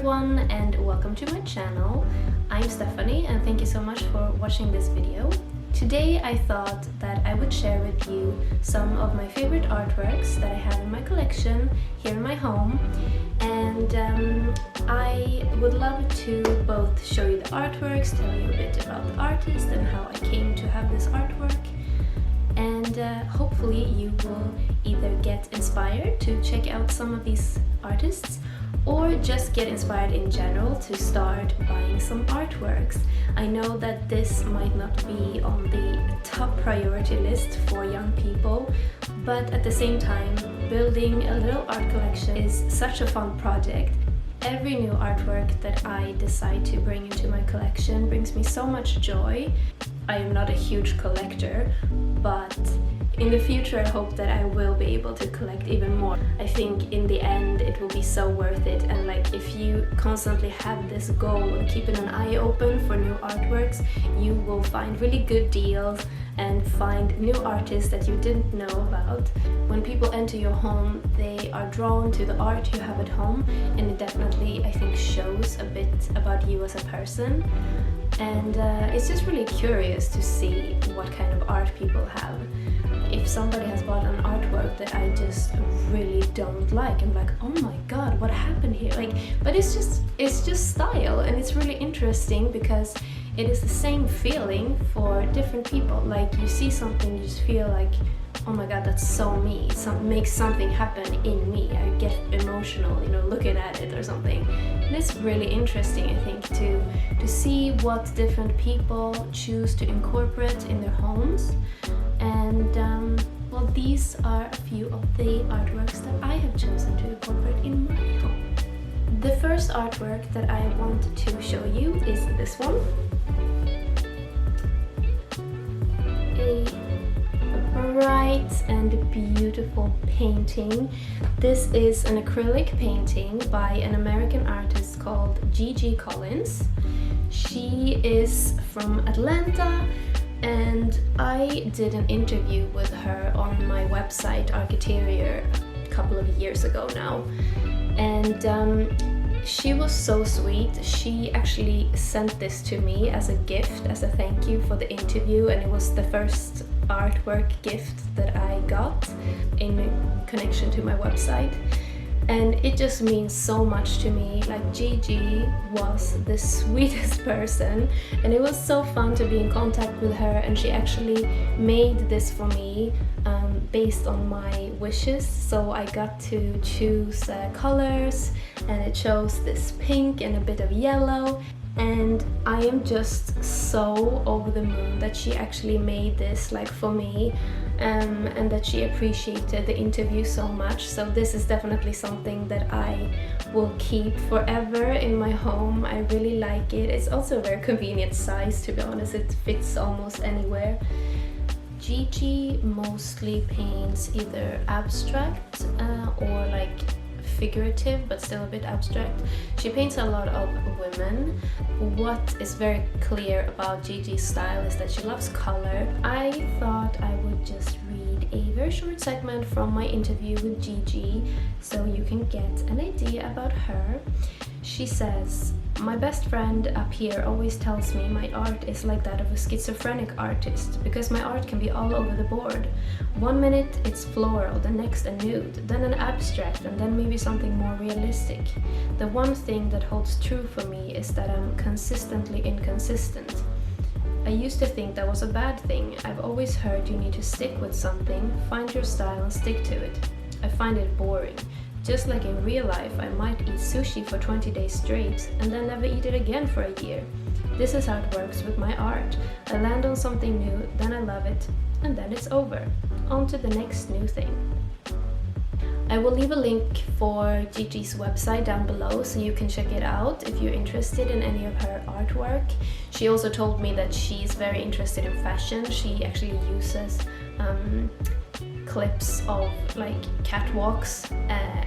everyone and welcome to my channel. I'm Stephanie and thank you so much for watching this video. Today I thought that I would share with you some of my favorite artworks that I have in my collection here in my home, and I would love to both show you the artworks, tell you a bit about the artist and how I came to have this artwork, and hopefully you will either get inspired to check out some of these artists or just get inspired in general to start buying some artworks. I know that this might not be on the top priority list for young people, but at the same time, building a little art collection is such a fun project. Every new artwork that I decide to bring into my collection brings me so much joy. I am not a huge collector, but in the future I hope that I will be able to collect even more. I think in the end it will be so worth it, and like if you constantly have this goal of keeping an eye open for new artworks, you will find really good deals and find new artists that you didn't know about. When people enter your home, they are drawn to the art you have at home, and it definitely, I think, shows a bit about you as a person. And it's just really curious to see what kind of art people have. If somebody has bought an artwork that I just really don't like, I'm like, oh my god, what happened here? Like, but it's just style, and it's really interesting because it is the same feeling for different people. Like, you see something, you just feel like, oh my god, that's so me. Makes something happen in me. I get emotional, you know, looking at it or something. And it's really interesting, I think, to see what different people choose to incorporate in their homes. And well, these are a few of the artworks that I have chosen to incorporate in my home. The first artwork that I want to show you is this one. A bright and beautiful painting. This is an acrylic painting by an American artist called GeeGee Collins. She is from Atlanta, and I did an interview with her on my website Arcturia a couple of years ago now, and she was so sweet. She actually sent this to me as a gift, as a thank you for the interview, and it was the first artwork gift that I got in connection to my website. And it just means so much to me. Like, GeeGee was the sweetest person, and it was so fun to be in contact with her, and she actually made this for me based on my wishes. So I got to choose colors, and it chose this pink and a bit of yellow, and I am just so over the moon that she actually made this like for me, and that she appreciated the interview so much. So this is definitely something that I will keep forever in my home. I really like it. It's also a very convenient size, to be honest. It fits almost anywhere. GeeGee mostly paints either abstract or like figurative, but still a bit abstract. She paints a lot of women. What is very clear about GeeGee's style is that she loves color. I thought I would just read a very short segment from my interview with GeeGee so you can get an idea about her. She says, "My best friend up here always tells me my art is like that of a schizophrenic artist, because my art can be all over the board. One minute it's floral, the next a nude, then an abstract, and then maybe something more realistic. The one thing that holds true for me is that I'm consistently inconsistent. I used to think that was a bad thing. I've always heard you need to stick with something, find your style and stick to it. I find it boring. Just like in real life, I might eat sushi for 20 days straight and then never eat it again for a year. This is how it works with my art. I land on something new, then I love it, and then it's over. On to the next new thing." I will leave a link for GeeGee's website down below so you can check it out if you're interested in any of her artwork. She also told me that she's very interested in fashion. She actually uses clips of like catwalks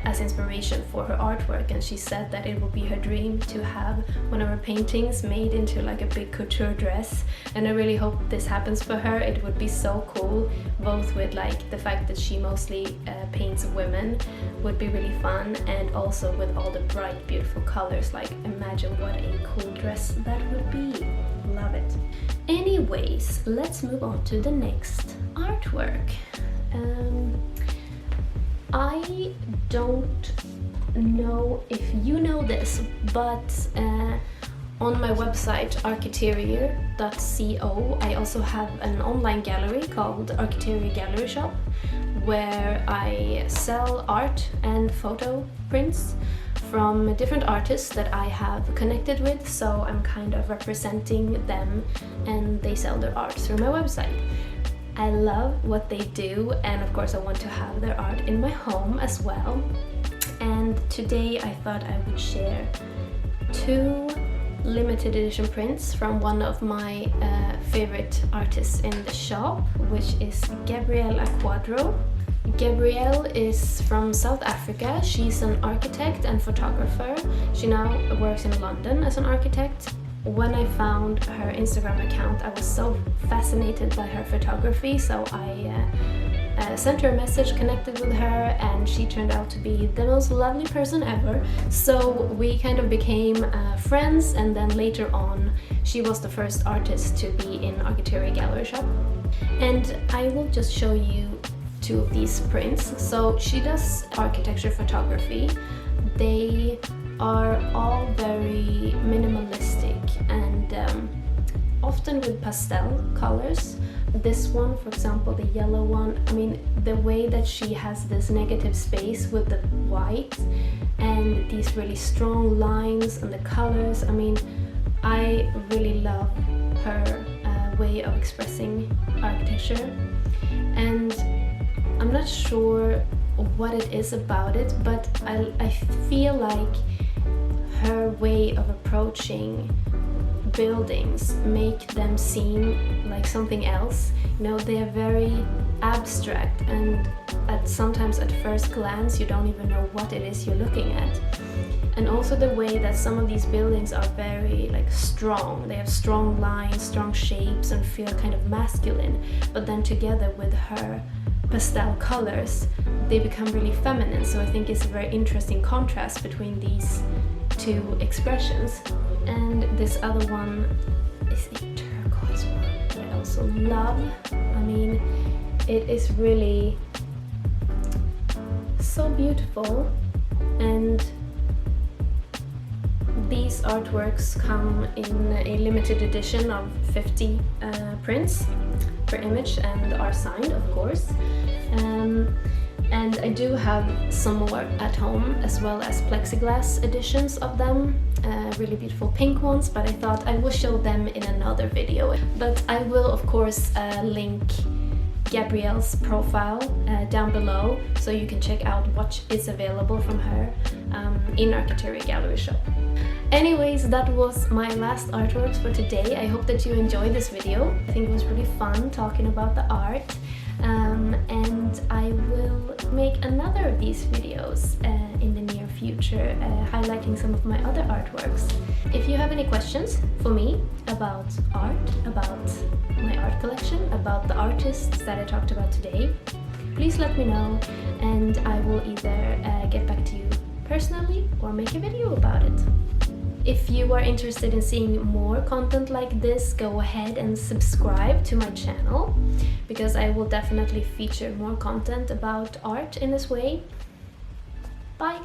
as inspiration for her artwork, and she said that it would be her dream to have one of her paintings made into like a big couture dress, and I really hope this happens for her. It would be so cool, both with like the fact that she mostly paints women would be really fun, and also with all the bright beautiful colors. Like imagine what a cool dress that would be. Love it. Anyways, let's move on to the next artwork. I don't know if you know this, but on my website arcturia.co I also have an online gallery called Arcturia Gallery Shop, where I sell art and photo prints from different artists that I have connected with, so I'm kind of representing them and they sell their art through my website. I love what they do, and of course I want to have their art in my home as well. And today I thought I would share 2 limited edition prints from one of my favorite artists in the shop, which is Gabrielle Aquadro. Gabrielle is from South Africa. She's an architect and photographer. She now works in London as an architect. When I found her Instagram account, I was so fascinated by her photography, so I sent her a message, connected with her, and she turned out to be the most lovely person ever. So we kind of became friends, and then later on she was the first artist to be in Arcturia Gallery Shop. And I will just show you 2 of these prints. So she does architecture photography. They are all very minimalistic and often with pastel colors. This one, for example, the yellow one, I mean, the way that she has this negative space with the white and these really strong lines and the colors, I mean, I really love her way of expressing architecture. And I'm not sure what it is about it, but I feel like her way of approaching buildings make them seem like something else. You know, they are very abstract, and sometimes at first glance you don't even know what it is you're looking at. And also the way that some of these buildings are very like strong. They have strong lines, strong shapes, and feel kind of masculine, but then together with her pastel colors they become really feminine. So I think it's a very interesting contrast between these 2 expressions. And this other one is a turquoise one that I also love. I mean, it is really so beautiful, and these artworks come in a limited edition of 50 prints per image and are signed, of course. And I do have some more at home, as well as plexiglass editions of them, really beautiful pink ones, but I thought I will show them in another video. But I will of course link Gabrielle's profile down below, so you can check out what is available from her in Arcturia Gallery Shop. Anyways, that was my last artworks for today. I hope that you enjoyed this video. I think it was really fun talking about the art. And I will make another of these videos in the near future, highlighting some of my other artworks. If you have any questions for me about art, about my art collection, about the artists that I talked about today, please let me know, and I will either get back to you personally or make a video about it. If you are interested in seeing more content like this, go ahead and subscribe to my channel, because I will definitely feature more content about art in this way. Bye!